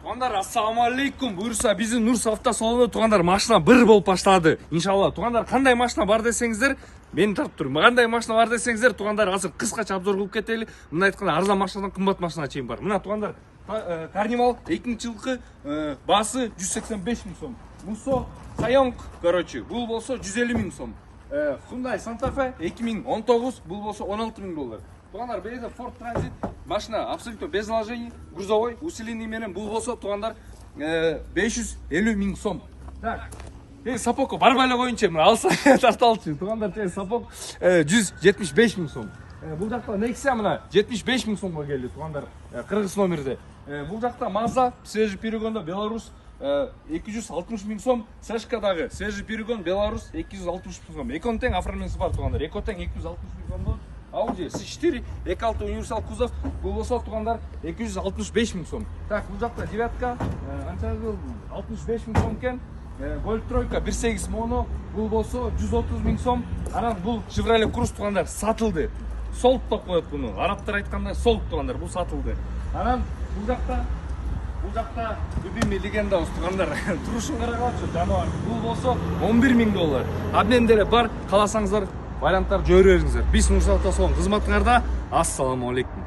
Туғандар, ассалаумалейкум. Бұйырса, біздің Нұрс автосалонында туғандар машина бір болып баштады. Иншалла, туғандар, қандай машина бар десеңіздер, мен тартып тұрмын. Қандай машина бар десеңіздер, туғандар, қазір қысқаша обзор қылып кетелі. Мына айтқанда арзан машинадан қымбат машина чейін бар. Мына туғандар, Карнивал 2-ші жылғы басы 185 мың сом. Мусо Сайонг, короче, бұл болса 150 мың сом. Hyundai Santa Fe 2019, бұл болса 16 мың доллар. Туғандар, береді Ford Transit машина абсолютно без наложений, грузовой, усиленный менен, бұл болса туғандар 550 мың сом. Так, сапокко барбайлы қойынша, мұны алса тарталшы. Туғандар, сапок 175 мың сом. Бұл жақта Nexia мұна 75 мың сомға келді, туғандар, Қырғыз номерде. Бұл жақта Mazda, свежий перегонда, Беларусь 260 мың сом, Сашкадағы свежий перегон, Беларусь 260 мың сом. Екон тең оформленісі бар, туғандар, Еко тең 260 мың сом. Audi C4, 2.6 универсал кузов, бұл болса туғандар 265 мың сом. Так, бұл жақта девятка, 65 мың сом кен. Golf тройка 1.8 моно, бұл болса 130 мың сом. Аран бұл Chevrolet Cruze туғандар сатылды. Солд топ қойып бұны. Арабтар айтқанда солд туғандар, бұл сатылды. Аран бұл жақта любимый легенда туғандар. Тұрышын қарағалшы, жануар. Бұл болса 11 мың доллар. Абнендері бар, қаласаңыздар. Варианттар жөреріңіздер. Біз Нұрс автосалон қызматыңарда. Ассаламу алейкум.